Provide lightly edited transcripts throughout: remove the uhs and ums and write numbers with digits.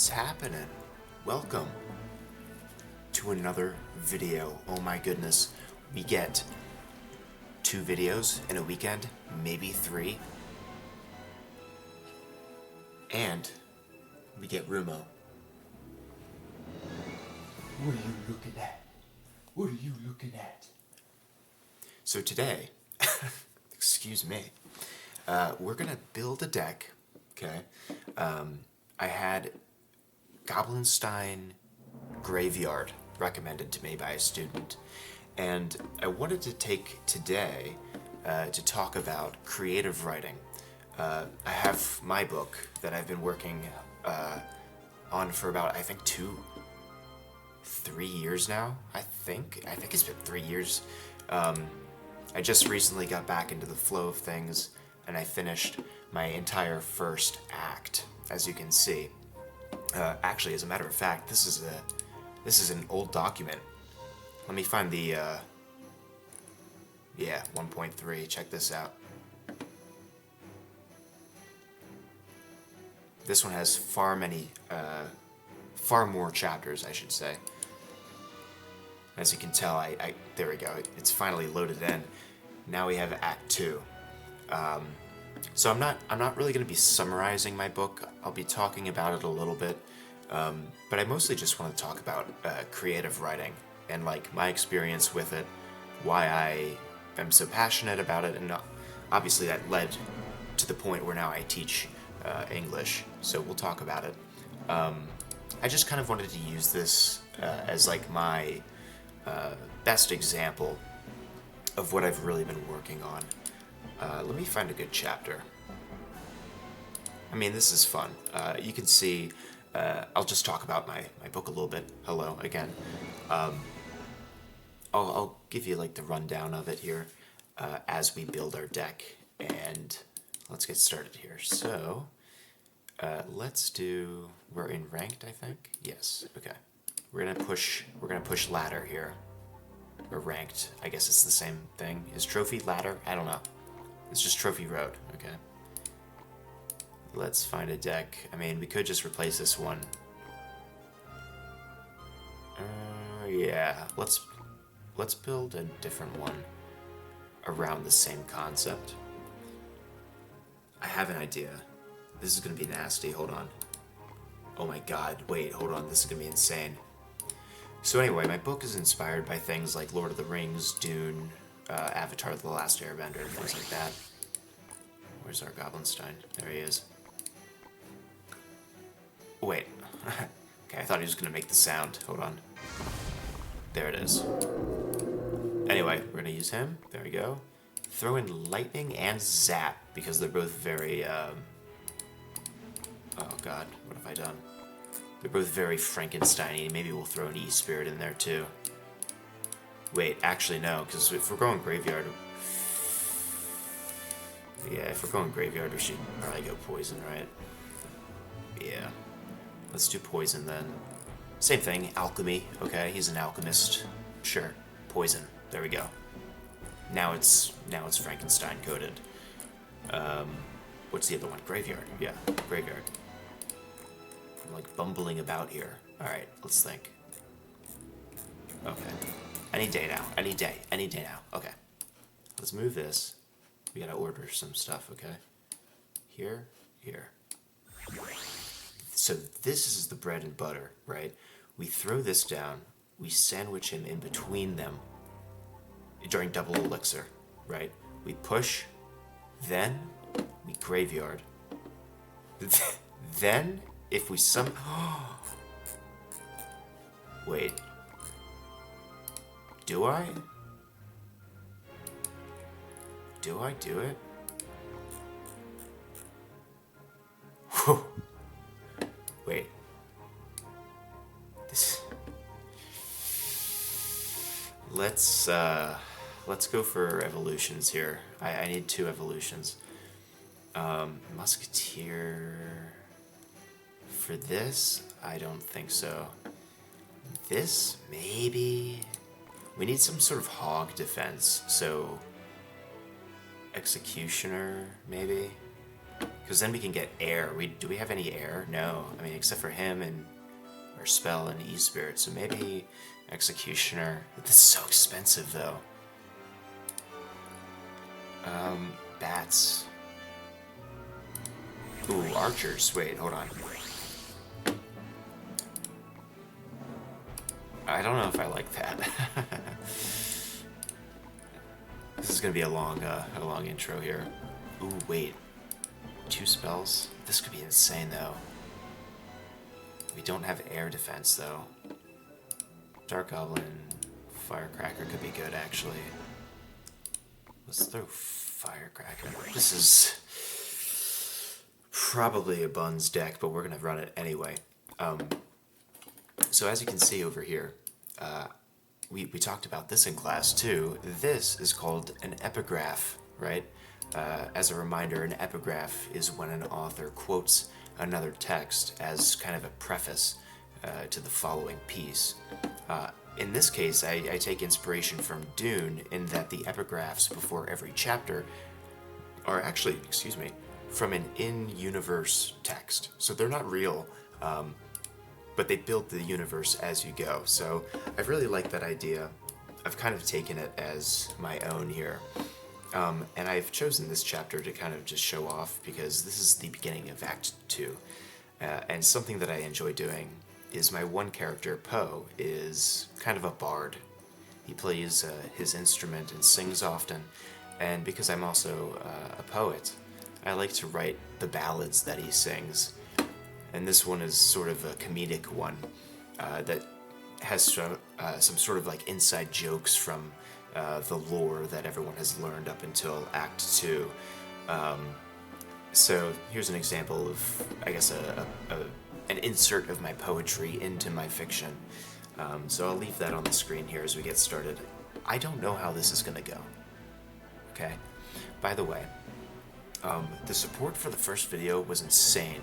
What's happening? Welcome to another video. Oh my goodness, we get 2 videos in a weekend, maybe 3, and we get Rumo. What are you looking at? What are you looking at? So today, excuse me, we're gonna build a deck, okay? I had Goblinstein Graveyard recommended to me by a student, and I wanted to take today to talk about creative writing. I have my book that I've been working on for about, I think, 3 years now. I think it's been 3 years. I just recently got back into the flow of things, and I finished my entire first act, as you can see. Actually, as a matter of fact, this is an old document. Let me find the 1.3. Check this out. This one has far more chapters, I should say. As you can tell, there we go. It's finally loaded in. Now we have Act 2. So I'm not really going to be summarizing my book. I'll be talking about it a little bit, but I mostly just want to talk about creative writing and like my experience with it, why I am so passionate about it, and obviously that led to the point where now I teach English. So we'll talk about it. I just kind of wanted to use this as like my best example of what I've really been working on. Let me find a good chapter. I mean, this is fun. You can see, I'll just talk about my book a little bit. Hello, again. I'll give you like the rundown of it here as we build our deck. And let's get started here. So, we're in ranked, I think? Yes, okay. We're gonna push ladder here. Or ranked, I guess it's the same thing. Is trophy ladder? I don't know. It's just trophy road, okay. Let's find a deck. I mean, we could just replace this one. Yeah, let's build a different one around the same concept. I have an idea. This is gonna be nasty, hold on. Oh my god, wait, hold on, this is gonna be insane. So anyway, my book is inspired by things like Lord of the Rings, Dune, Avatar: The Last Airbender, and things like that. Where's our Goblinstein? There he is. Oh, wait. Okay, I thought he was going to make the sound. Hold on. There it is. Anyway, we're going to use him. There we go. Throw in Lightning and Zap, because they're both very, oh god, what have I done? They're both very Frankenstein-y. Maybe we'll throw an E-Spirit in there, too. Wait, actually, no, because if we're going Graveyard... Yeah, if we're going Graveyard, we should probably go Poison, right? Yeah. Let's do Poison, then. Same thing, Alchemy, okay? He's an alchemist. Sure. Poison. There we go. Now it's Frankenstein-coded. What's the other one? Graveyard. Yeah, Graveyard. I'm, like, bumbling about here. Alright, let's think. Okay. Any day now. Any day now. Okay. Let's move this. We gotta order some stuff, okay? Here. So this is the bread and butter, right? We throw this down. We sandwich him in between them during double elixir, right? We push, then we graveyard. Then, if we Wait. Do I? Do I do it? Whew. Wait. Let's go for evolutions here. I need 2 evolutions. Musketeer. For this, I don't think so. This, maybe. We need some sort of hog defense, so Executioner, maybe? Because then we can get air. Do we have any air? No. I mean, except for him and our spell and E-Spirit. So maybe Executioner. This is so expensive, though. Bats. Ooh, archers. Wait, hold on. I don't know if I like that. This is gonna be a long intro here. Ooh, wait. 2 spells? This could be insane, though. We don't have air defense, though. Dark Goblin, Firecracker could be good, actually. Let's throw Firecracker. This is probably a buns deck, but we're gonna run it anyway. So as you can see over here, we talked about this in class too. This is called an epigraph, right? As a reminder, an epigraph is when an author quotes another text as kind of a preface to the following piece. In this case, I take inspiration from Dune in that the epigraphs before every chapter are actually, from an in-universe text. So they're not real, but they build the universe as you go. So I really like that idea. I've kind of taken it as my own here. And I've chosen this chapter to kind of just show off because this is the beginning of Act 2. And something that I enjoy doing is my one character, Poe, is kind of a bard. He plays his instrument and sings often. And because I'm also a poet, I like to write the ballads that he sings. And this one is sort of a comedic one that has some sort of like inside jokes from the lore that everyone has learned up until Act 2. So here's an example of, I guess, an insert of my poetry into my fiction. So I'll leave that on the screen here as we get started. I don't know how this is going to go. Okay? By the way, the support for the first video was insane.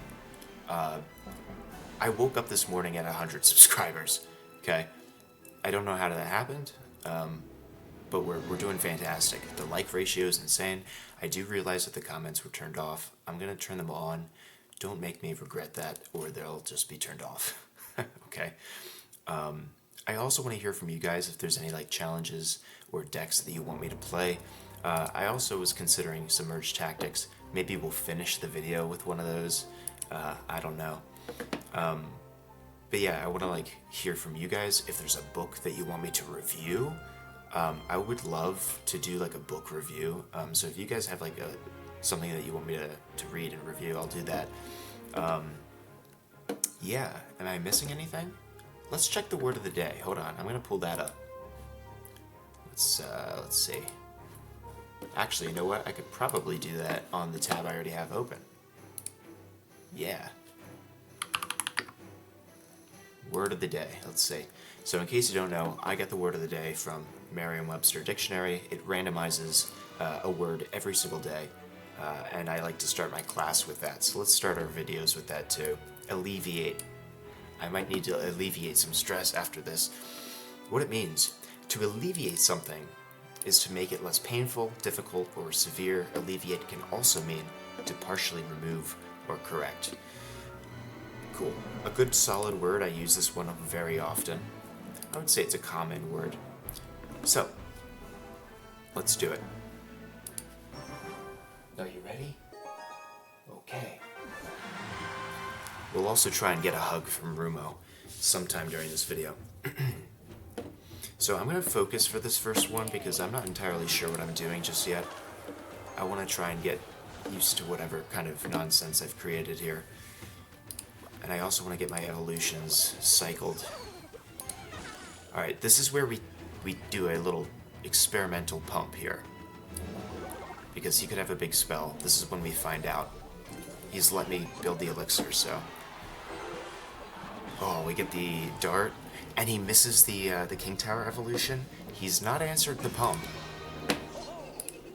I woke up this morning at 100 subscribers. Okay? I don't know how that happened. But we're doing fantastic. The like ratio is insane. I do realize that the comments were turned off. I'm going to turn them on. Don't make me regret that, or they'll just be turned off. Okay? I also want to hear from you guys if there's any like challenges or decks that you want me to play. I also was considering Submerged Tactics. Maybe we'll finish the video with one of those. I don't know. But yeah, I want to like hear from you guys if there's a book that you want me to review. I would love to do like a book review. So if you guys have like something that you want me to read and review, I'll do that. Yeah, am I missing anything? Let's check the word of the day. Hold on, I'm gonna pull that up. Let's see. Actually, you know what? I could probably do that on the tab I already have open. Yeah. Word of the day. Let's see. So in case you don't know, I get the word of the day from Merriam-Webster Dictionary. It randomizes a word every single day, and I like to start my class with that. So let's start our videos with that too. Alleviate. I might need to alleviate some stress after this. What it means, to alleviate something is to make it less painful, difficult, or severe. Alleviate can also mean to partially remove or correct. Cool. A good solid word. I use this one very often. I would say it's a common word. So, let's do it. Are you ready? Okay. We'll also try and get a hug from Rumo sometime during this video. So I'm going to focus for this first one because I'm not entirely sure what I'm doing just yet. I want to try and get used to whatever kind of nonsense I've created here. And I also want to get my evolutions cycled. Alright, this is where we do a little experimental pump here. Because he could have a big spell. This is when we find out. He's let me build the elixir, so... Oh, we get the dart, and he misses the King Tower evolution. He's not answered the pump.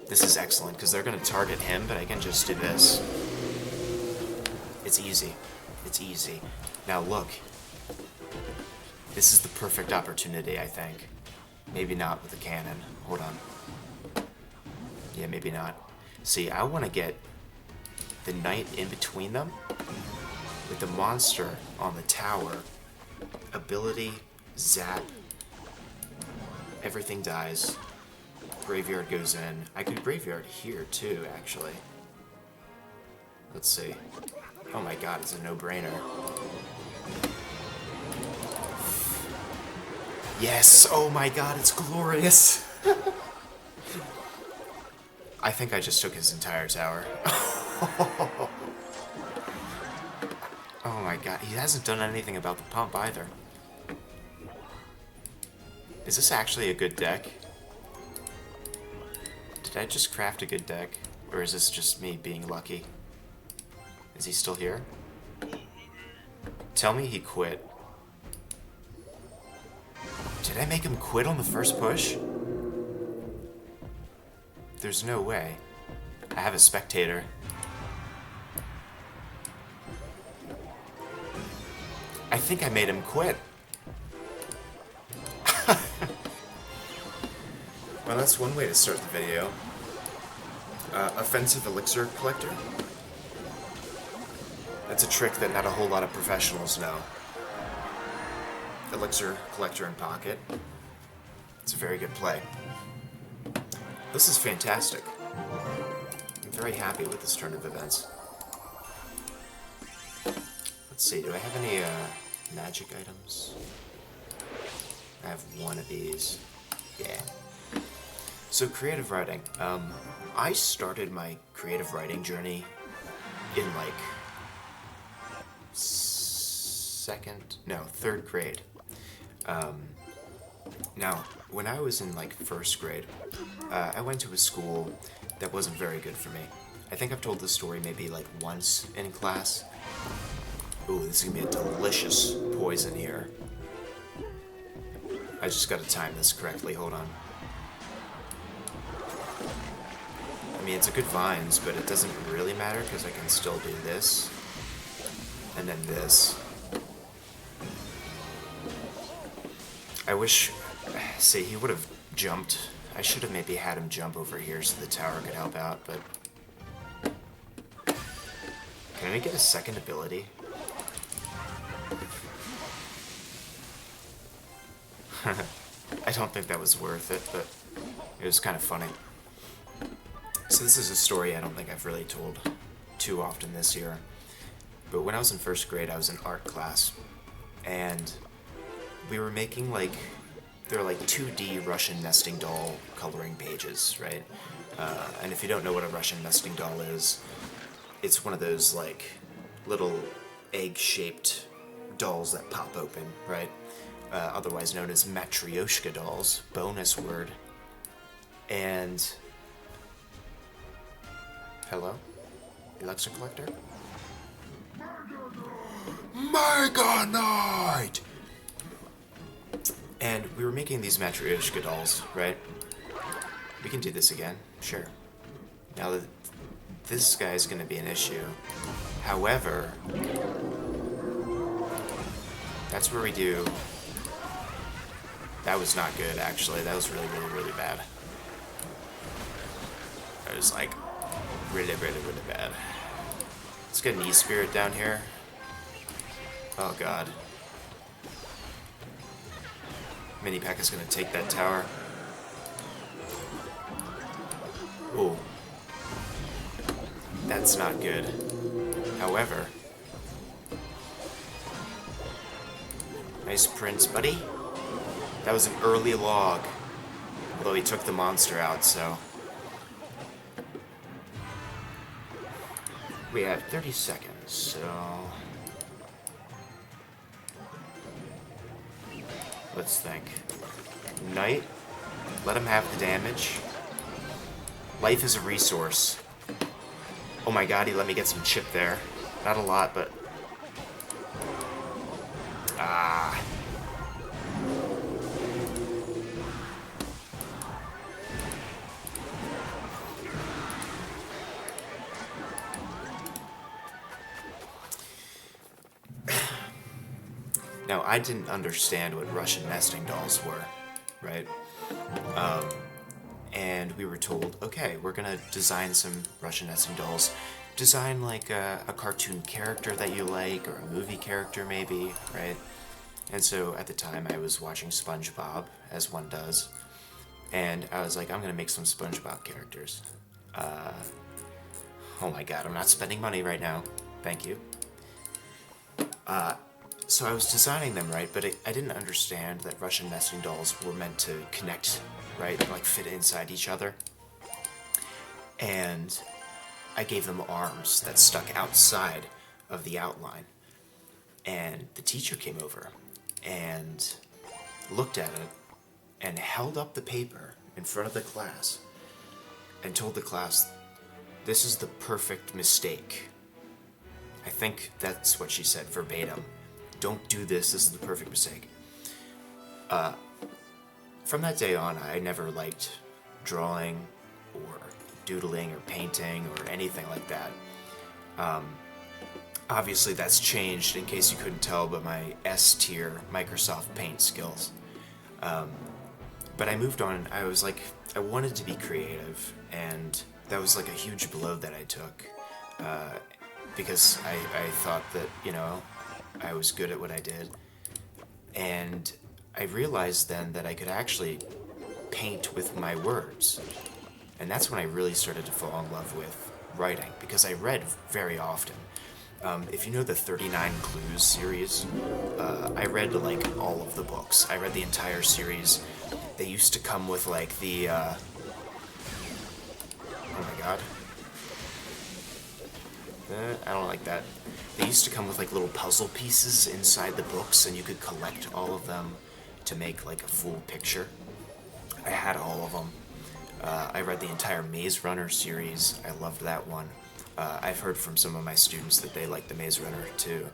This is excellent, because they're going to target him, but I can just do this. It's easy. It's easy. Now look. This is the perfect opportunity, I think. Maybe not with the cannon. Hold on. Yeah, maybe not. See, I want to get the knight in between them, with the monster on the tower. Ability, zap, everything dies. Graveyard goes in. I could graveyard here too, actually. Let's see. Oh my god, it's a no-brainer. Yes! Oh my god, it's glorious! I think I just took his entire tower. Oh my god, he hasn't done anything about the pump either. Is this actually a good deck? Did I just craft a good deck? Or is this just me being lucky? Is he still here? Tell me he quit. Did I make him quit on the first push? There's no way. I have a spectator. I think I made him quit. Well, that's one way to start the video. Offensive elixir collector. That's a trick that not a whole lot of professionals know. Elixir collector in pocket. It's a very good play. This is fantastic. I'm very happy with this turn of events. Let's see, do I have any magic items? I have one of these. Yeah. So creative writing. I started my creative writing journey in like third grade. Now, when I was in like first grade, I went to a school that wasn't very good for me. I think I've told this story maybe like once in class. Ooh, this is gonna be a delicious poison here. I just gotta time this correctly, hold on. I mean, it's a good vines, but it doesn't really matter because I can still do this. And then this. I wish... See, he would have jumped. I should have maybe had him jump over here so the tower could help out, but... Can I get a second ability? I don't think that was worth it, but it was kind of funny. So this is a story I don't think I've really told too often this year. But when I was in first grade, I was in art class, and we were making like, they're like 2D Russian nesting doll coloring pages, right? And if you don't know what a Russian nesting doll is, it's one of those like little egg-shaped dolls that pop open, right? Otherwise known as matryoshka dolls, bonus word. And... Hello? Elixir collector? Mega Knight! And we were making these matryoshka dolls, right? We can do this again, sure. Now that this guy's gonna be an issue. However, that's where we do... That was not good, actually. That was really, really, really bad. That was like really, really, really bad. Let's get an E-Spirit down here. Oh god. Mini Pack is gonna take that tower. Ooh. That's not good. However. Nice prince, buddy. That was an early log. Although he took the monster out, so... We have 30 seconds, so... Let's think. Knight. Let him have the damage. Life is a resource. Oh my god, he let me get some chip there. Not a lot, but... Ah... Now, I didn't understand what Russian nesting dolls were, right? And we were told, okay, we're gonna design some Russian nesting dolls design like a cartoon character that you like, or a movie character maybe, right? And so at the time I was watching SpongeBob, as one does, and I was like, I'm gonna make some SpongeBob characters. Oh my god, I'm not spending money right now. Thank you. So I was designing them, right, but I didn't understand that Russian nesting dolls were meant to connect, right, like fit inside each other. And I gave them arms that stuck outside of the outline. And the teacher came over and looked at it and held up the paper in front of the class and told the class, "This is the perfect mistake." I think that's what she said verbatim. "Don't do this, this is the perfect mistake." From that day on, I never liked drawing or doodling or painting or anything like that. Obviously that's changed, in case you couldn't tell, by my S-tier Microsoft Paint skills. But I moved on. I was like, I wanted to be creative, and that was like a huge blow that I took, because I thought that, you know, I was good at what I did. And I realized then that I could actually paint with my words. And that's when I really started to fall in love with writing, because I read very often. If you know the 39 Clues series, I read like all of the books. I read the entire series. They used to come with like the, oh my god. I don't like that. They used to come with like little puzzle pieces inside the books, and you could collect all of them to make like a full picture. I had all of them. I read the entire Maze Runner series. I loved that one. I've heard from some of my students that they like the Maze Runner too.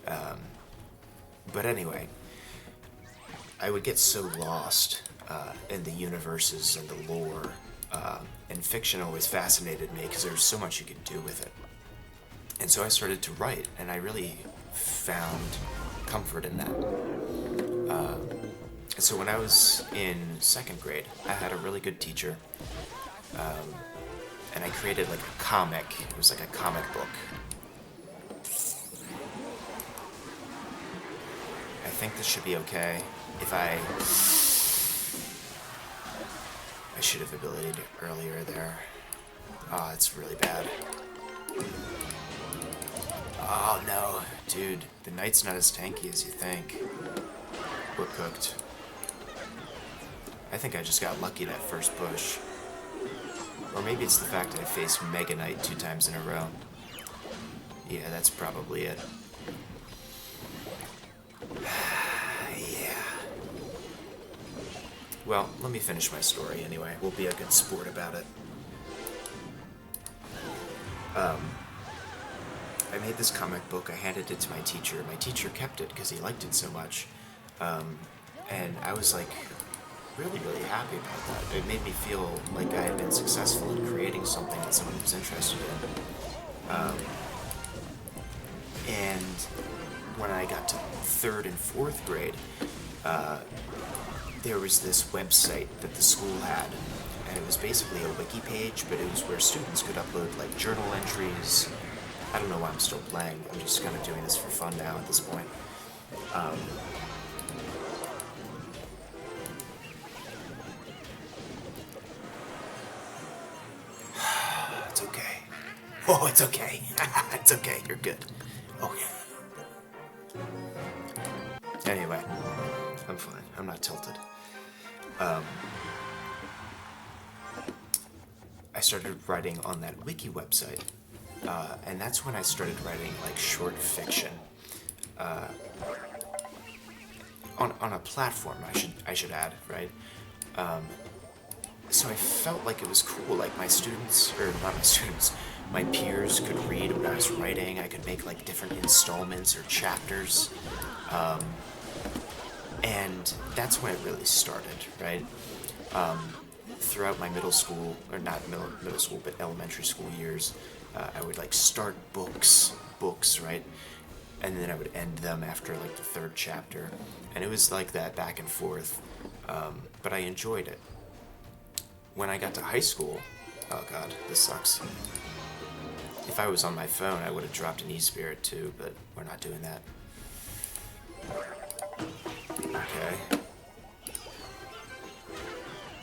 But anyway, I would get so lost in the universes and the lore, and fiction always fascinated me because there was so much you could do with it. And so I started to write, and I really found comfort in that. And so when I was in second grade, I had a really good teacher, and I created like a comic. It was like a comic book. I think this should be okay. If I should have abilitied earlier there. Oh, it's really bad. Oh no, dude, the knight's not as tanky as you think. We're cooked. I think I just got lucky that first push. Or maybe it's the fact that I faced Mega Knight 2 times in a row. Yeah, that's probably it. Yeah. Well, let me finish my story anyway. We'll be a good sport about it. I made this comic book. I handed it to my teacher. My teacher kept it because he liked it so much. And I was like really, really happy about that. It made me feel like I had been successful in creating something that someone was interested in. And when I got to third and fourth grade, there was this website that the school had, and it was basically a wiki page, but it was where students could upload like journal entries. I don't know why I'm still playing. I'm just kind of doing this for fun now at this point. It's okay. Oh, it's okay. It's okay. You're good. Oh, yeah. Anyway, I'm fine. I'm not tilted. I started writing on that wiki website, and that's when I started writing like short fiction on a platform. I should add, right? So I felt like it was cool. Like my students, or not my students, my peers could read what I was writing. I could make like different installments or chapters. And that's when it really started, right? Throughout my middle school, or not middle school, but elementary school years, I would like start books, right? And then I would end them after like the third chapter. And it was like that back and forth, but I enjoyed it. When I got to high school, oh god, this sucks. If I was on my phone, I would have dropped an E-Spirit too, but we're not doing that. Okay.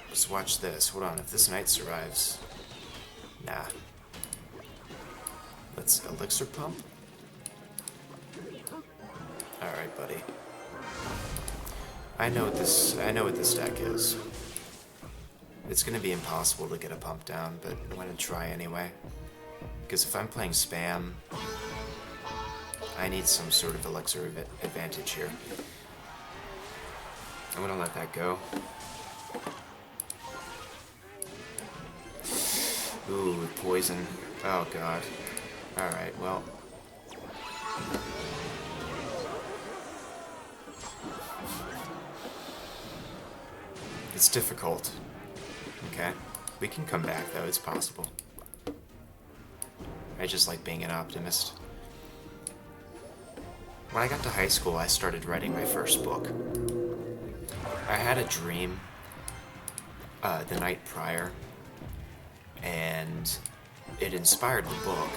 Let's watch this. Hold on, if this knight survives... Nah. Let's elixir pump. Alright, buddy. I know what this deck is. It's gonna be impossible to get a pump down, but I'm gonna try anyway. Because if I'm playing spam, I need some sort of elixir advantage here. I'm gonna let that go. Ooh, poison. Oh god. Alright, well. It's difficult. Okay. We can come back though, it's possible. I just like being an optimist. When I got to high school, I started writing my first book. I had a dream the night prior, and it inspired the book.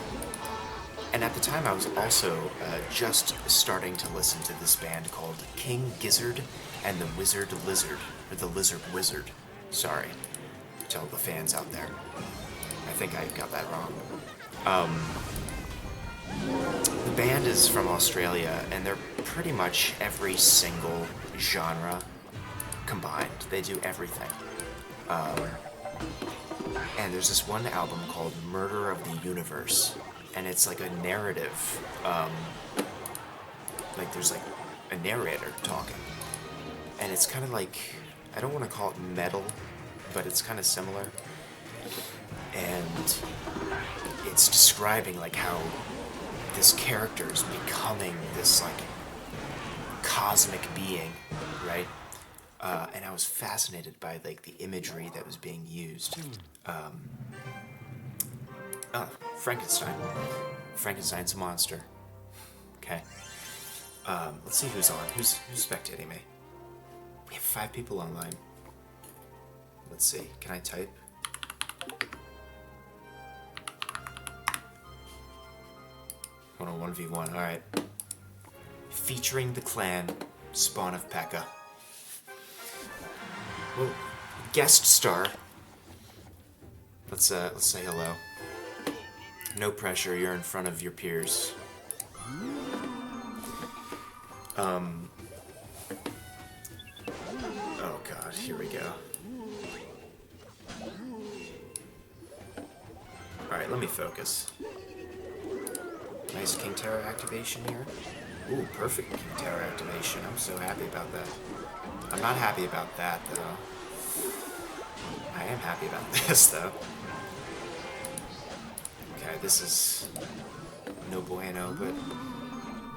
And at the time, I was also just starting to listen to this band called King Gizzard and the Wizard Lizard, or the Lizard Wizard. Sorry to all the fans out there. I think I got that wrong. The band is from Australia, and they're pretty much every single genre combined. They do everything. And there's this one album called Murder of the Universe, and it's like a narrative, like there's like a narrator talking. And it's kind of like, I don't want to call it metal, but it's kind of similar. And it's describing like how this character is becoming this like cosmic being, right? And I was fascinated by like the imagery that was being used. Frankenstein. Frankenstein's a monster. Okay. Let's see who's on. Who's spectating me? We have 5 people online. Let's see. Can I type? On a 1v1. Alright. Featuring the clan Spawn of Pekka. Well, guest star. Let's say hello. No pressure, you're in front of your peers. Oh god, here we go. Alright, let me focus. Nice King Terror activation here. Ooh, perfect King Terror activation. I'm so happy about that. I'm not happy about that, though. I am happy about this, though. Okay, this is no bueno, but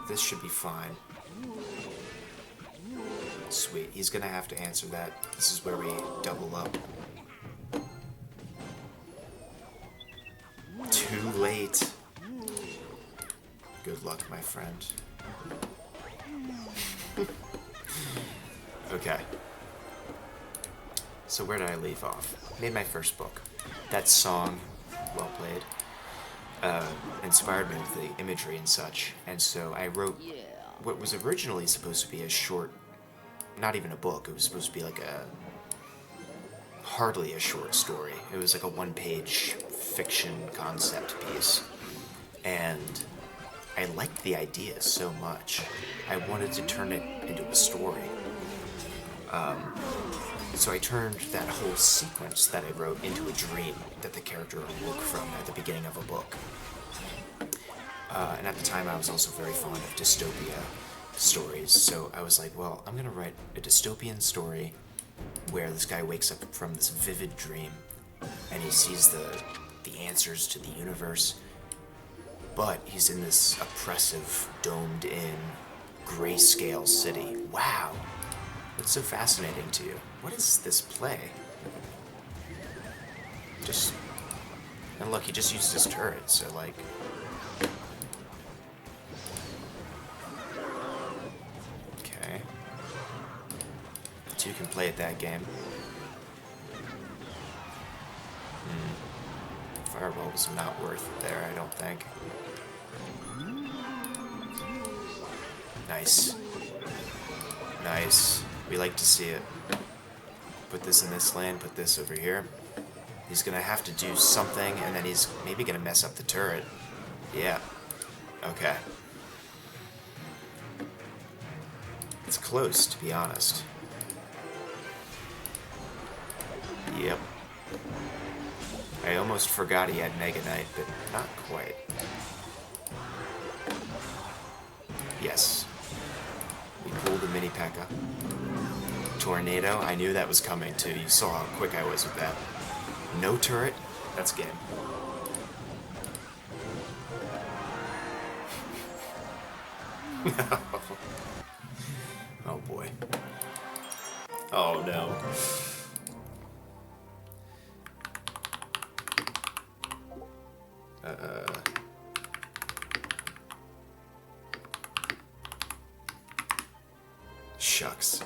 this should be fine. Sweet, he's gonna have to answer that. This is where we double up. Too late. Good luck, my friend. Okay. So where did I leave off? Made my first book. That song, well played, inspired me with the imagery and such. And so I wrote what was originally supposed to be a short, not even a book, it was supposed to be like hardly a short story. It was like a 1-page fiction concept piece. And I liked the idea so much. I wanted to turn it into a story. So I turned that whole sequence that I wrote into a dream that the character awoke from at the beginning of a book. And at the time I was also very fond of dystopia stories, so I was like, well, I'm gonna write a dystopian story where this guy wakes up from this vivid dream and he sees the answers to the universe, but he's in this oppressive, domed-in, grayscale city. Wow! What's so fascinating to you? What is this play? And look, he just used his turret, so like... Okay. 2 can play at that game. Fireball fireball was not worth it there, I don't think. Nice. Nice. We like to see it. Put this in this lane, put this over here. He's gonna have to do something, and then he's maybe gonna mess up the turret. Yeah. Okay. It's close, to be honest. Yep. I almost forgot he had Mega Knight, but not quite. Yes. We pulled the mini P.E.K.K.A. Tornado, I knew that was coming too. You saw how quick I was with that. No turret, that's game. Oh boy. Oh no. Shucks.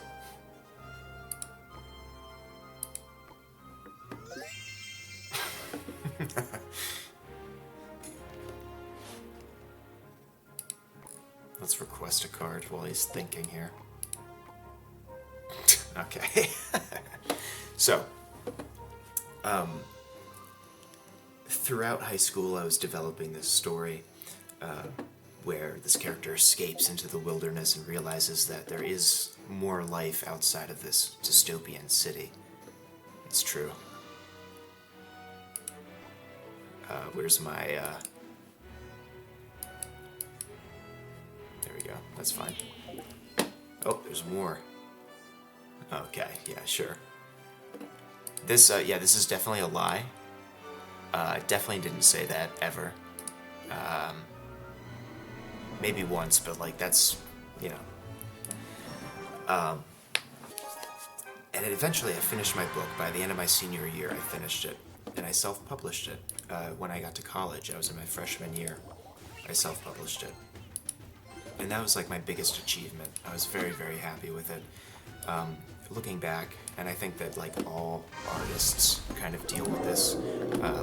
Let's request a card while he's thinking here. Okay. So, throughout high school I was developing this story where this character escapes into the wilderness and realizes that there is more life outside of this dystopian city. It's true. Where's my, there we go, that's fine. Oh, there's more. Okay, yeah, sure. This, yeah, this is definitely a lie. I definitely didn't say that, ever. Maybe once, but, like, that's, you know. And eventually I finished my book. By the end of my senior year, I finished it. And I self-published it. When I got to college, I was in my freshman year. I self-published it. And that was, like, my biggest achievement. I was very, very happy with it. Looking back, and I think that, like, all artists kind of deal with this,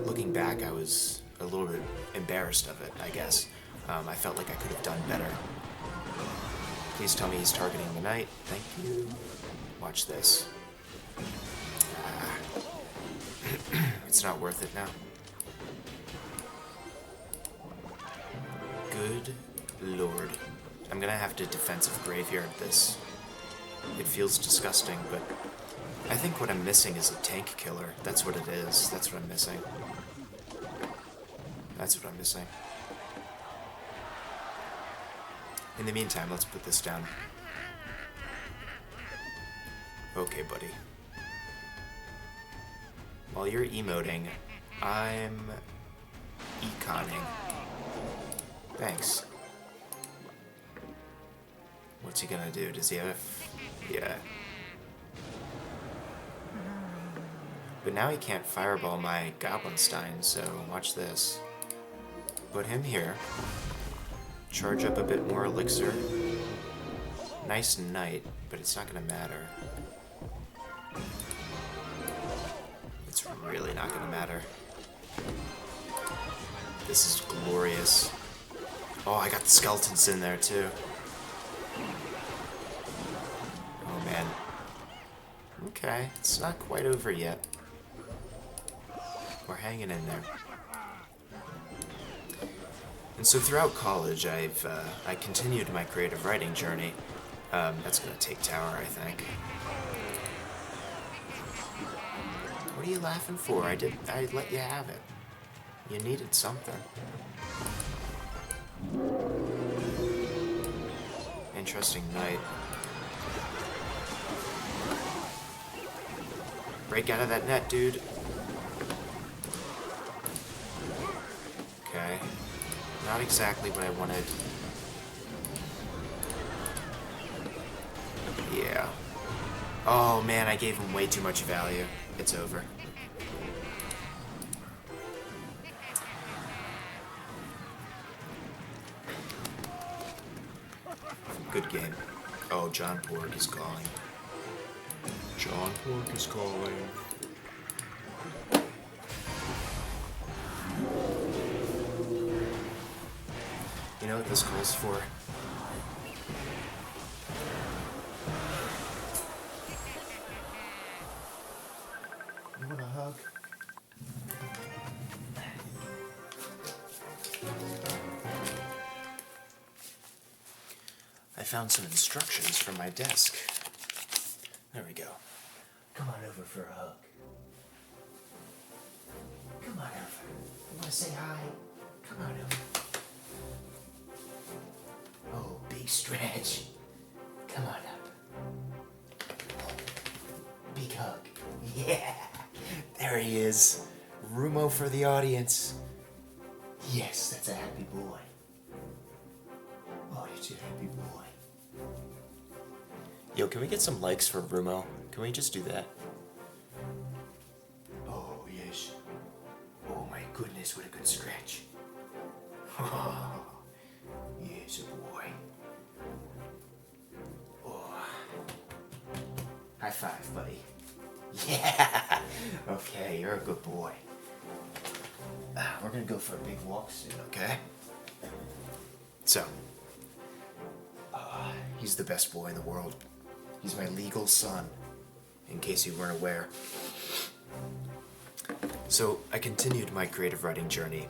looking back, I was a little bit embarrassed of it, I guess. I felt like I could have done better. Please tell me he's targeting the knight. Thank you. Watch this. It's not worth it now. Good lord. I'm gonna have to defensive graveyard this. It feels disgusting, but I think what I'm missing is a tank killer. That's what it is. That's what I'm missing. That's what I'm missing. In the meantime, let's put this down. Okay, buddy. While you're emoting, I'm econing. Thanks. What's he gonna do? Does he have... Yeah. But now he can't fireball my Goblinstein, so watch this. Put him here. Charge up a bit more elixir. Nice knight, but it's not gonna matter. It's really not gonna matter. This is glorious. Oh, I got the skeletons in there too. Oh man. Okay, it's not quite over yet. We're hanging in there. And so throughout college, I continued my creative writing journey. That's gonna take tower, I think. What are you laughing for? I let you have it. You needed something. Interesting night. Break out of that net, dude. Okay. Not exactly what I wanted. Yeah. Oh man, I gave him way too much value. It's over. Good game. Oh, John Pork is calling. John Pork is calling. know what this calls for. You want a hug? I found some instructions from my desk. There we go. Come on over for a hug. Come on over. You want to say hi? Come on over. Oh, big stretch. Come on up. Big hug. Yeah. There he is. Rumo for the audience. Yes, that's a happy boy. Oh, you're a happy boy. Yo, can we get some likes for Rumo? Can we just do that? Oh, yes. Oh, my goodness, what a good scratch. Oh, yes, a boy. Oh. High five, buddy. Yeah. Okay, you're a good boy. We're gonna go for a big walk soon, okay? So, he's the best boy in the world. He's my legal son, in case you weren't aware. So, I continued my creative writing journey.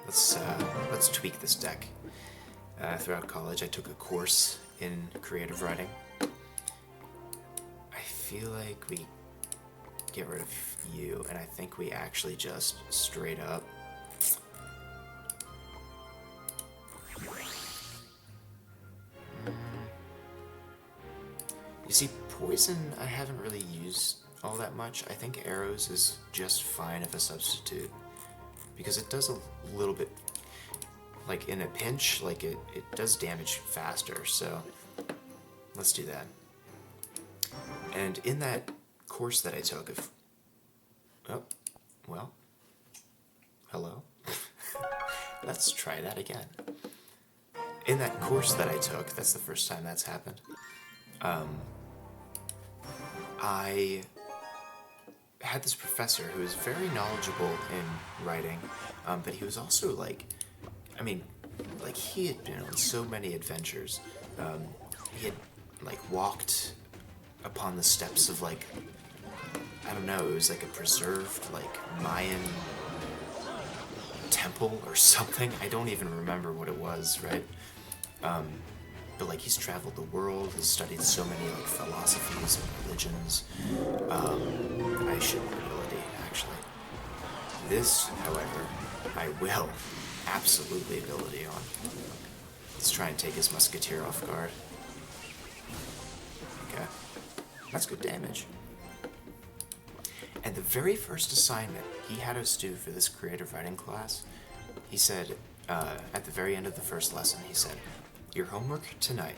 Let's tweak this deck. Throughout college, I took a course in creative writing. I feel like we get rid of you, and I think we actually just straight up you see, poison I haven't really used all that much. I think arrows is just fine of a substitute because it does a little bit, like in a pinch, like it does damage faster, so let's do that. And in that course that I took hello? Let's try that again. In that course that I took, that's the first time that's happened, I had this professor who was very knowledgeable in writing, but he was also he had been on so many adventures. He had walked upon the steps of I don't know, it was like a preserved Mayan temple or something. I don't even remember what it was, right? But he's traveled the world, has studied so many philosophies and religions. I should have ability, actually. This, however, I will absolutely ability on. Let's try and take his musketeer off guard. Okay. That's good damage. And the very first assignment he had us do for this creative writing class, he said, at the very end of the first lesson, he said, your homework tonight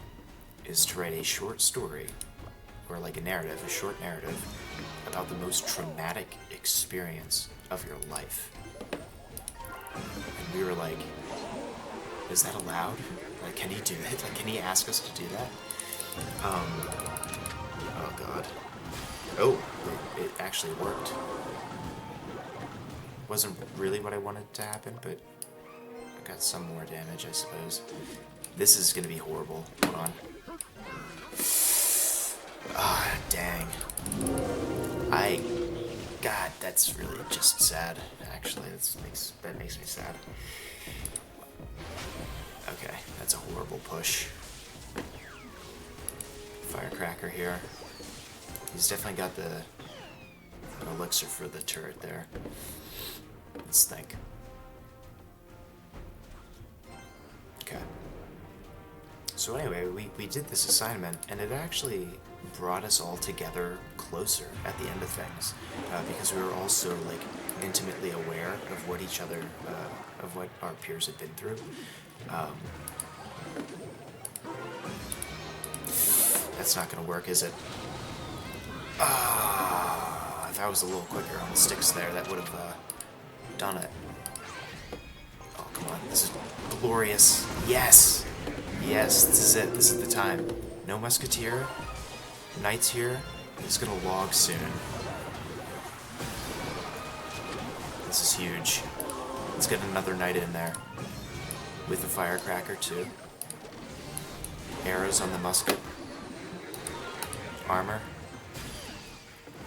is to write a short story, or a narrative, a short narrative, about the most traumatic experience of your life. And we were like, is that allowed? Can he do it? Can he ask us to do that? Oh god. Oh, it actually worked. Wasn't really what I wanted to happen, but I got some more damage, I suppose. This is gonna be horrible. Hold on. Ah, dang. God, that's really just sad, actually. That makes me sad. Okay, that's a horrible push. Firecracker here. He's definitely got the elixir for the turret there. Let's think. Okay. So anyway, we did this assignment, and it actually brought us all together closer at the end of things, because we were all so intimately aware of what each other, of what our peers had been through. That's not gonna work, is it? If I was a little quicker on the sticks there, that would have done it. Oh, come on. This is glorious. Yes! Yes, this is it. This is the time. No musketeer. Knight's here. He's gonna log soon. This is huge. Let's get another knight in there. with a firecracker too. Arrows on the musket. Armor.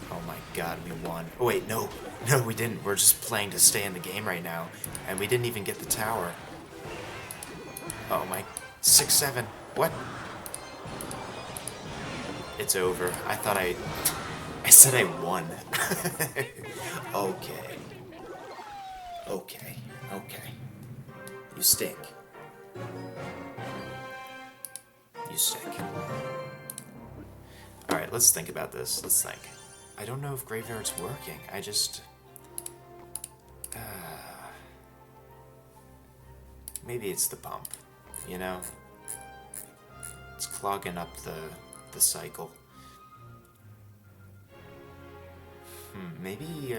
Oh my god, we won. Oh wait, no. No, we didn't. We're just playing to stay in the game right now. And we didn't even get the tower. Oh my... 6-7. What? It's over. I thought I said I won. Okay. Okay. Okay. You stink. You stink. Alright, let's think about this. Let's think. I don't know if Graveyard's working. I just... maybe it's the pump, you know? It's clogging up the cycle. Maybe,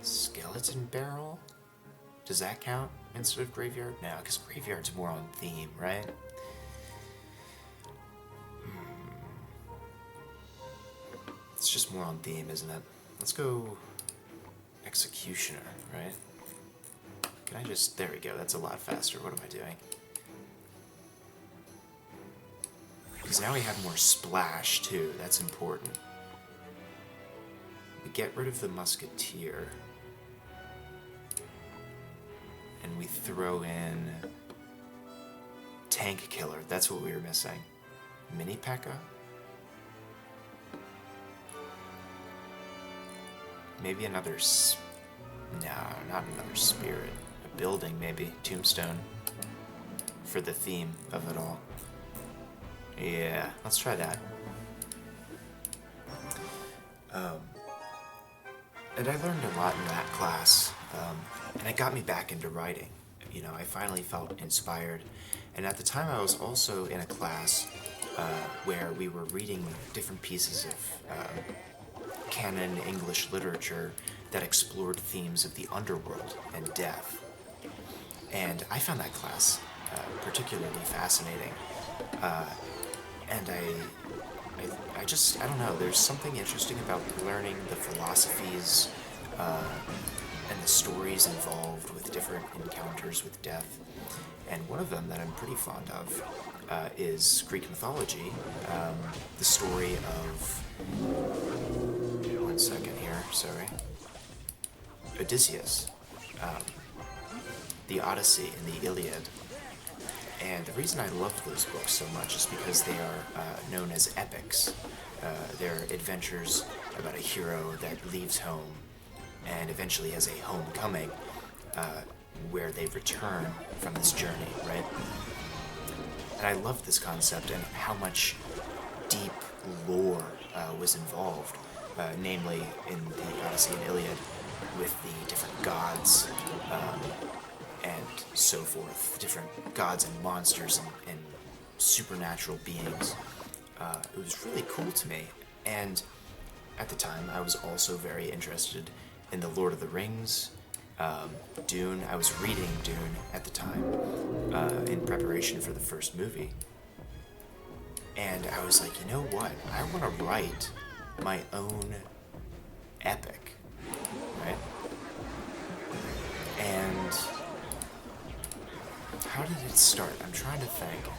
Skeleton Barrel? Does that count instead of Graveyard? No, because Graveyard's more on theme, right? It's just more on theme, isn't it? Let's go Executioner, right? Can I just... there we go, that's a lot faster. What am I doing? Because now we have more splash, too. That's important. We get rid of the Musketeer. And we throw in... Tank Killer. That's what we were missing. Mini P.E.K.K.A.? Maybe another... no, not another Spirit. A building, maybe. Tombstone. For the theme of it all. Yeah, let's try that. And I learned a lot in that class, and it got me back into writing. You know, I finally felt inspired. And at the time I was also in a class where we were reading different pieces of canon English literature that explored themes of the underworld and death. And I found that class particularly fascinating. And I don't know, there's something interesting about learning the philosophies and the stories involved with different encounters with death. And one of them that I'm pretty fond of is Greek mythology. The story of... one second here, sorry. Odysseus. The Odyssey and the Iliad. And the reason I love those books so much is because they are known as epics. They're adventures about a hero that leaves home and eventually has a homecoming where they return from this journey, right? And I love this concept and how much deep lore was involved, namely in the Odyssey and Iliad, with the different gods and so forth, different gods and monsters and supernatural beings. It was really cool to me, and at the time I was also very interested in the Lord of the Rings, Dune. I was reading Dune at the time in preparation for the first movie, and I was like, you know what, I want to write my own epic, right? And how did it start? I'm trying to think.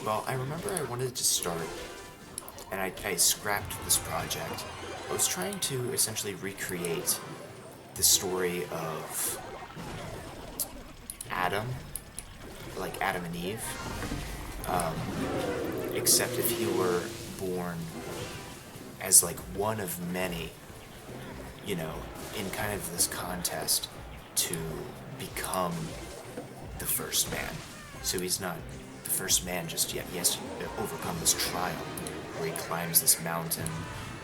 Well, I remember I wanted to start, and I scrapped this project. I was trying to essentially recreate the story of Adam, like Adam and Eve, except if he were born as like one of many, you know, in kind of this contest to become the first man. So he's not the first man just yet. He has to overcome this trial where he climbs this mountain,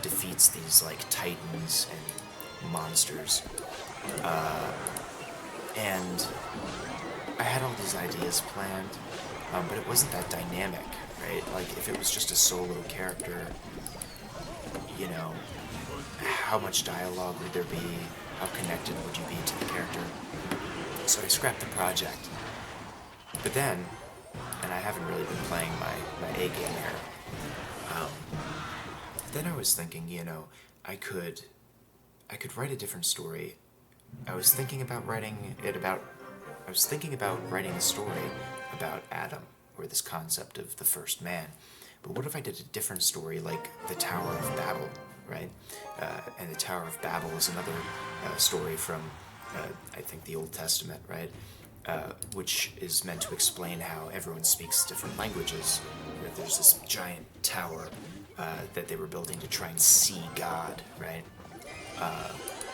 defeats these like titans and monsters. And I had all these ideas planned, but it wasn't that dynamic, right? Like if it was just a solo character, you know, how much dialogue would there be? How connected would you be to the character? So I scrapped the project. But then, and I haven't really been playing my A game here, then I was thinking, you know, I could write a different story, I was thinking about writing a story about Adam, or this concept of the first man. But what if I did a different story, like the Tower of Babel, right? And the Tower of Babel is another story from, I think, the Old Testament, right? Which is meant to explain how everyone speaks different languages. That there's this giant tower that they were building to try and see God, right?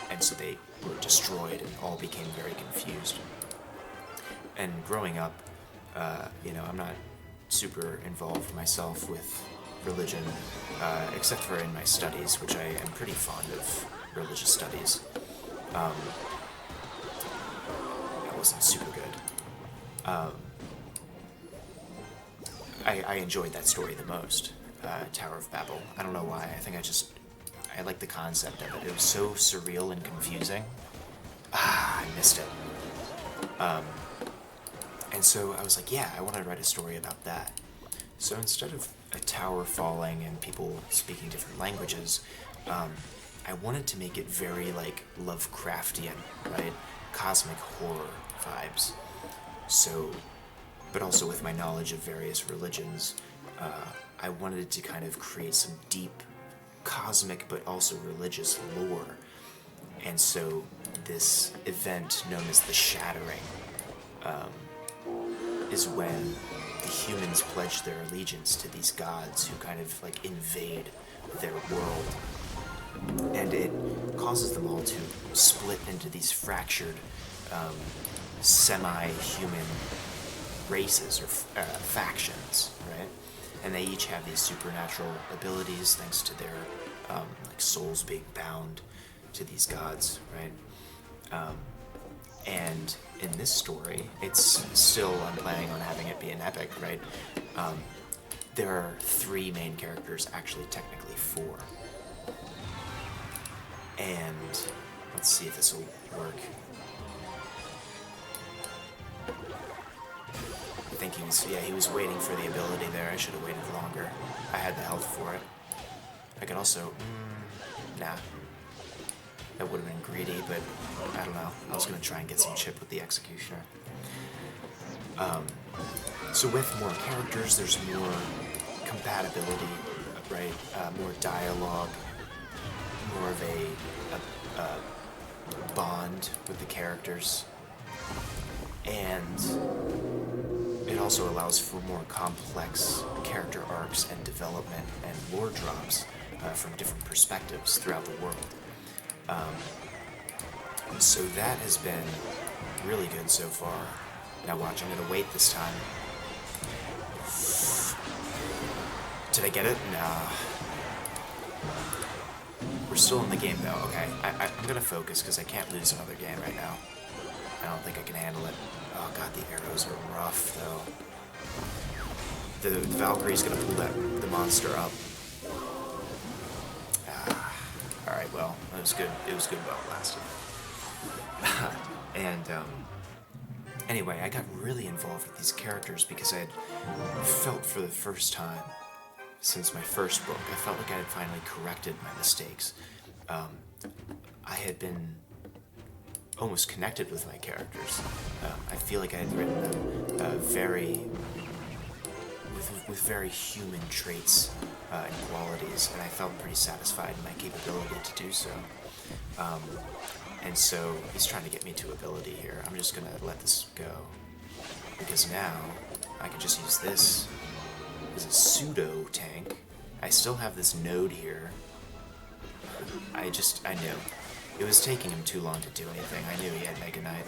And so they were destroyed and all became very confused. And growing up, I'm not super involved myself with religion, except for in my studies, which I am pretty fond of religious studies. That wasn't super good. I enjoyed that story the most, Tower of Babel. I don't know why. I think I like the concept of it. It was so surreal and confusing. I missed it. And so I was like, yeah, I want to write a story about that. So instead of a tower falling and people speaking different languages, I wanted to make it very, like, Lovecraftian, right? Cosmic horror vibes. So, but also with my knowledge of various religions, I wanted to kind of create some deep cosmic but also religious lore. And so this event known as the Shattering is when the humans pledge their allegiance to these gods who kind of like invade their world. And it causes them all to split into these fractured semi-human races or factions, right? And they each have these supernatural abilities thanks to their like souls being bound to these gods, right? And in this story, it's still, I'm planning on having it be an epic, right? There are 3 main characters, actually technically 4. And let's see if this will work. I think he was waiting for the ability there. I should have waited longer. I had the health for it. I could also, nah. That would have been greedy, but I don't know. I was going to try and get some chip with the Executioner. So with more characters, there's more compatibility, right? More dialogue, more of a bond with the characters. And it also allows for more complex character arcs and development and lore drops from different perspectives throughout the world. So that has been really good so far. Now watch, I'm gonna wait this time. Did I get it? Nah. We're still in the game though, okay. I'm gonna focus because I can't lose another game right now. I don't think I can handle it. Oh god, the arrows are rough though. The Valkyrie's gonna pull the monster up. Alright, well, it was good. It was good while it lasted. And, anyway, I got really involved with these characters because I had felt for the first time since my first book, I felt like I had finally corrected my mistakes. I had been almost connected with my characters. I feel like I had written them with very human traits and qualities, and I felt pretty satisfied in my capability to do so. And so he's trying to get me to ability here. I'm just gonna let this go, because now I can just use this as a pseudo tank. I still have this node here. I knew. It was taking him too long to do anything. I knew he had Mega Knight.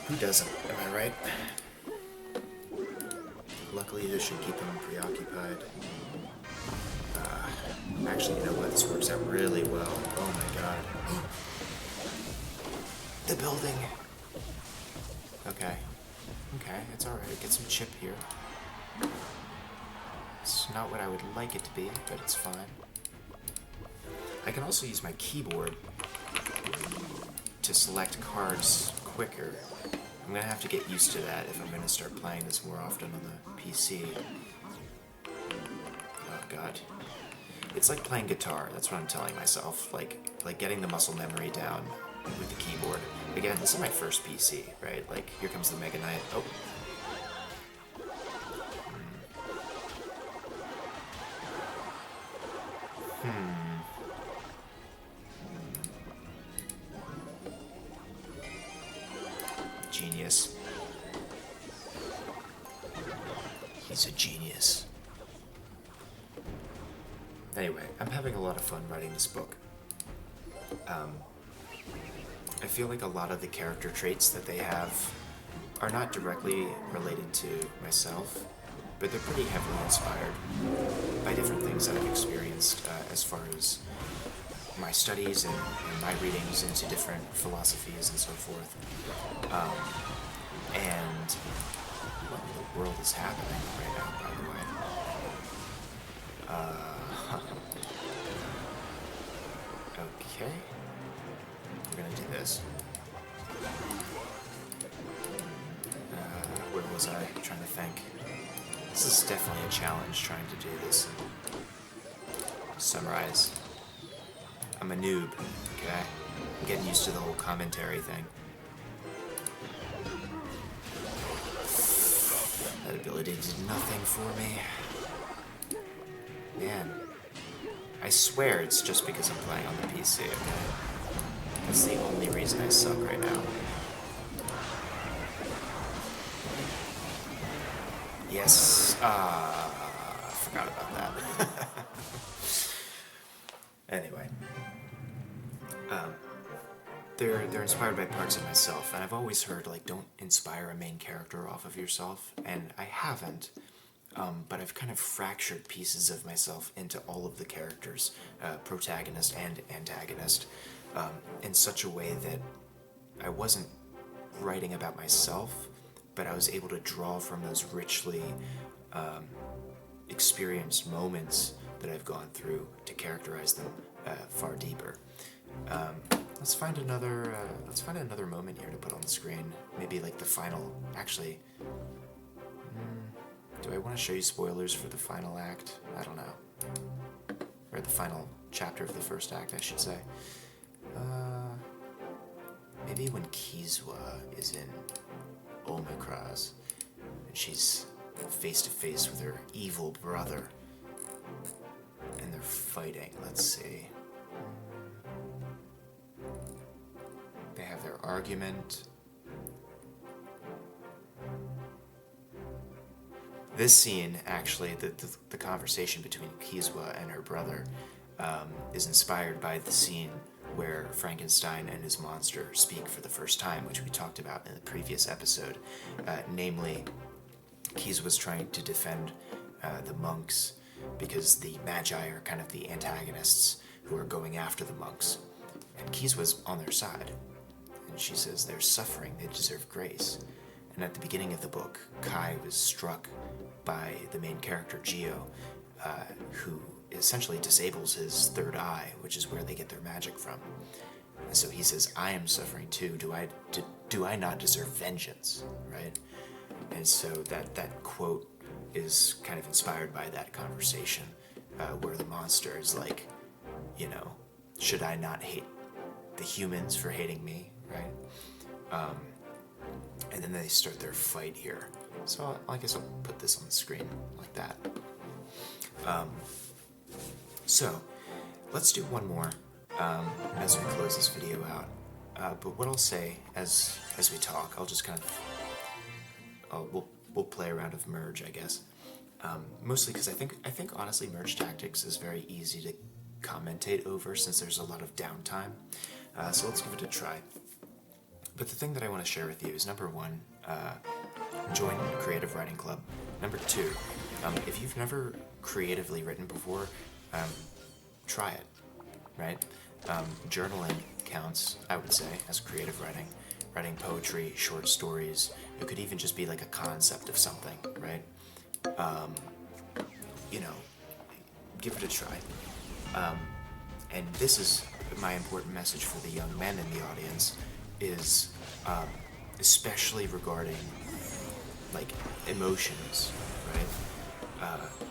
Who doesn't? Am I right? Luckily, this should keep him preoccupied. Actually, you know what? This works out really well. Oh my god. The building. Okay. Okay, it's alright. Get some chip here. It's not what I would like it to be, but it's fine. I can also use my keyboard to select cards quicker. I'm gonna have to get used to that if I'm gonna start playing this more often on the PC. Oh god. It's like playing guitar, that's what I'm telling myself. Like getting the muscle memory down with the keyboard. Again, this is my first PC, right? Like, here comes the Mega Knight. Oh. Genius. He's a genius. Anyway, I'm having a lot of fun writing this book. I feel like a lot of the character traits that they have are not directly related to myself, but they're pretty heavily inspired by different things that I've experienced as far as my studies and my readings into different philosophies and so forth. And what in the world is happening right now, by the way? Okay. We're gonna do this. Where was I? I'm trying to think. This is definitely a challenge trying to do this. Summarize. I'm a noob, okay? I'm getting used to the whole commentary thing. That ability did nothing for me. Man. I swear it's just because I'm playing on the PC, okay? That's the only reason I suck right now. Yes, I forgot about that. Anyway. They're inspired by parts of myself, and I've always heard, like, don't inspire a main character off of yourself, and I haven't. But I've kind of fractured pieces of myself into all of the characters, protagonist and antagonist, in such a way that I wasn't writing about myself, but I was able to draw from those richly experienced moments that I've gone through to characterize them far deeper. Let's find another moment here to put on the screen. Maybe like the final. Actually. Do I want to show you spoilers for the final act? I don't know. Or the final chapter of the first act, I should say. Maybe when Kizwa is in Omikraz, and she's face to face with her evil brother, and they're fighting. Let's see. They have their argument. This scene, actually, the conversation between Kizwa and her brother is inspired by the scene where Frankenstein and his monster speak for the first time, which we talked about in the previous episode. Namely, Kizwa's trying to defend the monks because the Magi are kind of the antagonists who are going after the monks. And Kizwa's on their side. And she says they're suffering, they deserve grace. And at the beginning of the book, Kai was struck by the main character, Geo, who essentially disables his third eye, which is where they get their magic from. And so he says, I am suffering too. Do I not deserve vengeance, right? And so that quote is kind of inspired by that conversation, where the monster is like, should I not hate the humans for hating me, right? And then they start their fight here. So I guess I'll put this on the screen like that. So let's do one more as we close this video out. But what I'll say as we talk, I'll just kind of we'll play around with merge, I guess. Mostly because I think honestly merge tactics is very easy to commentate over since there's a lot of downtime. So let's give it a try. But the thing that I want to share with you is, number one, join Creative Writing Club. Number two, if you've never creatively written before, try it, right? Journaling counts, I would say, as creative writing. Writing poetry, short stories. It could even just be like a concept of something, right? Give it a try. And this is my important message for the young men in the audience, is especially regarding like emotions, right?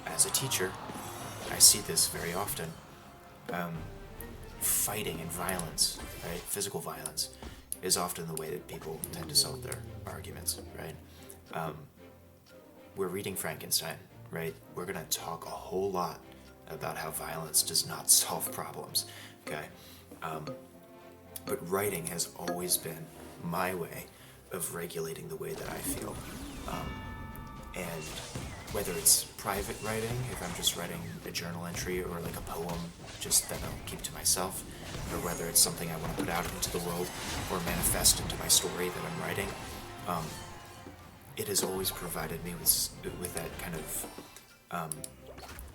As a teacher, I see this very often. fighting and violence, right? Physical violence is often the way that people tend to solve their arguments, right? We're reading Frankenstein, right? We're gonna talk a whole lot about how violence does not solve problems, okay? But writing has always been my way of regulating the way that I feel. And whether it's private writing, if I'm just writing a journal entry or like a poem just that I'll keep to myself, or whether it's something I want to put out into the world or manifest into my story that I'm writing, it has always provided me with that kind of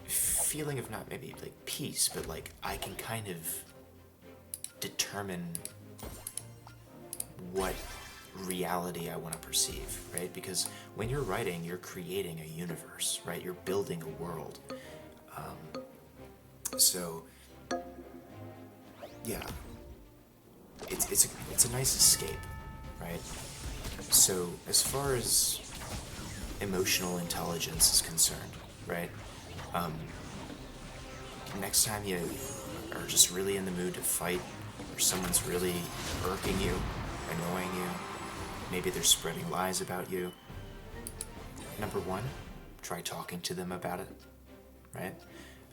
feeling of not maybe like peace, but like I can kind of determine what reality I want to perceive, right? Because when you're writing, you're creating a universe, right? You're building a world. So yeah, it's a nice escape, right? So as far as emotional intelligence is concerned, right? Next time you are just really in the mood to fight, or someone's really irking you, annoying you, maybe they're spreading lies about you, number one, try talking to them about it, right?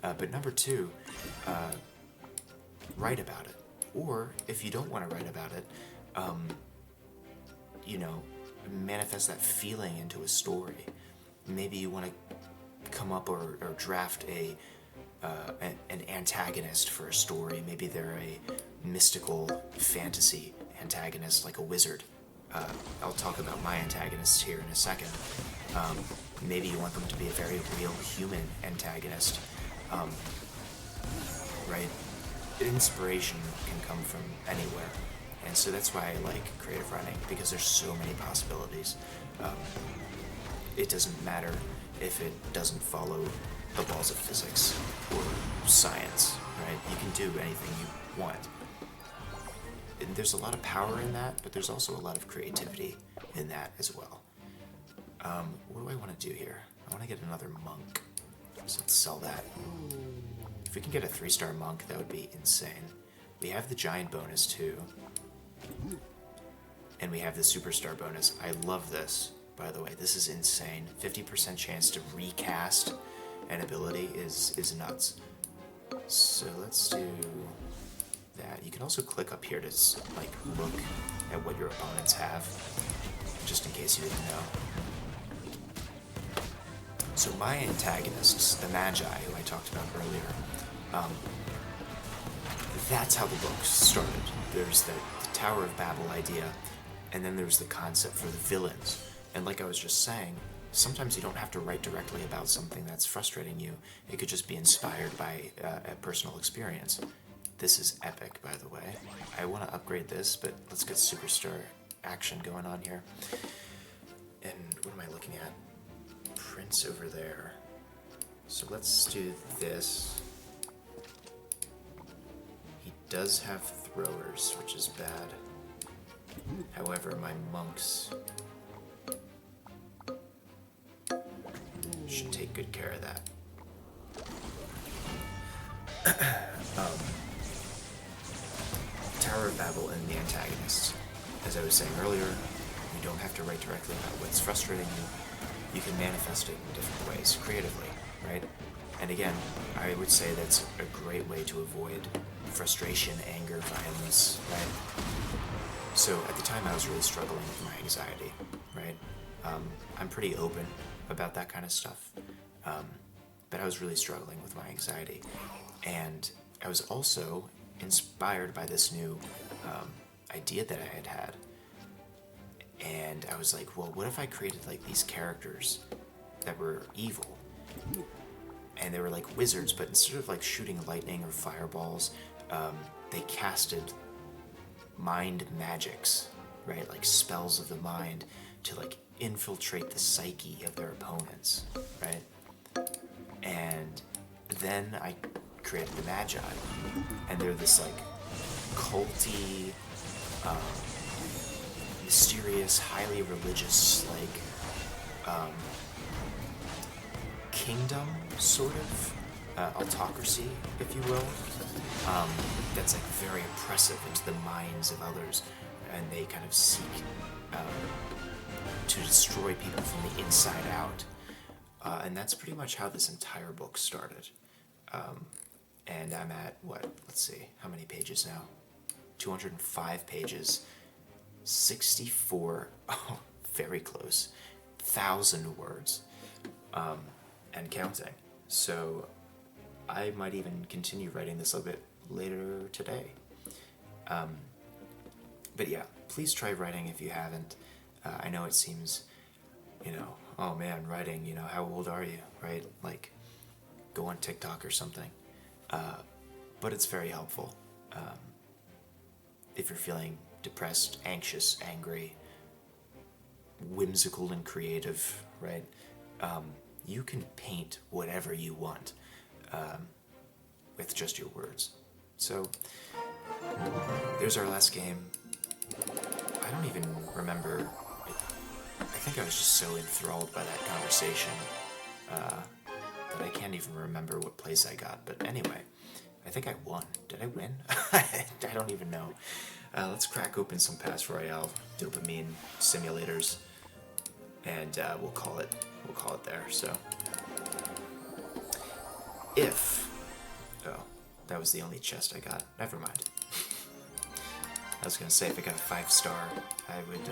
But number two, write about it. Or if you don't want to write about it, manifest that feeling into a story. Maybe you want to come up or draft an antagonist for a story. Maybe they're a mystical fantasy antagonist, like a wizard. I'll talk about my antagonists here in a second. Maybe you want them to be a very real human antagonist, right? Inspiration can come from anywhere, and so that's why I like creative writing, because there's so many possibilities. It doesn't matter if it doesn't follow the laws of physics or science, right? You can do anything you want. And there's a lot of power in that, but there's also a lot of creativity in that as well. What do I want to do here? I want to get another monk. So let's sell that. If we can get a 3-star monk, that would be insane. We have the giant bonus too. And we have the superstar bonus. I love this, by the way. This is insane. 50% chance to recast an ability is nuts. So let's do that. You can also click up here to like look at what your opponents have, just in case you didn't know. So my antagonists, the Magi, who I talked about earlier, that's how the book started. There's the Tower of Babel idea, and then there's the concept for the villains. And like I was just saying, sometimes you don't have to write directly about something that's frustrating you. It could just be inspired by a personal experience. This is epic, by the way. I want to upgrade this, but let's get superstar action going on here. And what am I looking at? Prince over there. So let's do this. He does have throwers, which is bad. However, my monks should take good care of that. Tower of Babel and the antagonists. As I was saying earlier, you don't have to write directly about what's frustrating you. You can manifest it in different ways, creatively, right? And again, I would say that's a great way to avoid frustration, anger, violence, right? So at the time I was really struggling with my anxiety, right? I'm pretty open about that kind of stuff, but I was really struggling with my anxiety. And I was also inspired by this new idea that I had. And I was like, well, what if I created like these characters that were evil? And they were like wizards, but instead of like shooting lightning or fireballs, they casted mind magics, right? Like spells of the mind to like infiltrate the psyche of their opponents, right? And then I created the Magi, and they're this like culty, mysterious, highly religious, like kingdom, sort of. autocracy, if you will, that's like very oppressive into the minds of others, and they kind of seek to destroy people from the inside out. And that's pretty much how this entire book started. And I'm at, what, let's see, how many pages now? 205 pages, 64, oh, very close, 1,000 words, and counting. So I might even continue writing this a little bit later today. But yeah, please try writing if you haven't. I know it seems, oh man, writing, how old are you, right? Like, go on TikTok or something. But it's very helpful. If you're feeling depressed, anxious, angry, whimsical and creative, right? You can paint whatever you want with just your words. So, there's our last game. I don't even remember. I think I was just so enthralled by that conversation that I can't even remember what place I got. But anyway, I think I won. Did I win? I don't even know. Let's crack open some Pass Royale dopamine simulators, and we'll call it there. So, that was the only chest I got. Never mind. I was gonna say if I got a 5-star, I would,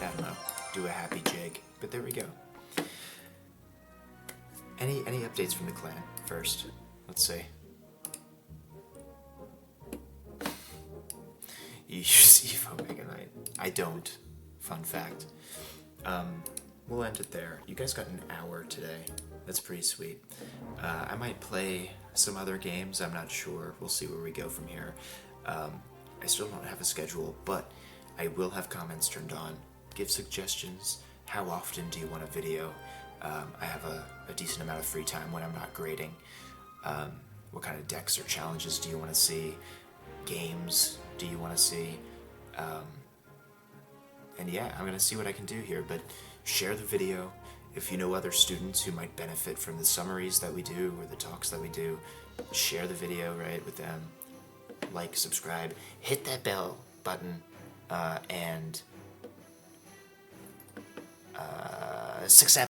I don't know, do a happy jig. But there we go. Any updates from the clan first? Let's see. You use Evo Mega Knight. I don't. Fun fact. We'll end it there. You guys got an hour today. That's pretty sweet. I might play some other games. I'm not sure. We'll see where we go from here. I still don't have a schedule, but I will have comments turned on. Give suggestions. How often do you want a video? I have a decent amount of free time when I'm not grading. What kind of decks or challenges do you want to see? Games do you want to see? And yeah, I'm going to see what I can do here, but share the video. If you know other students who might benefit from the summaries that we do or the talks that we do, share the video, right, with them. Like, subscribe, hit that bell button, and success.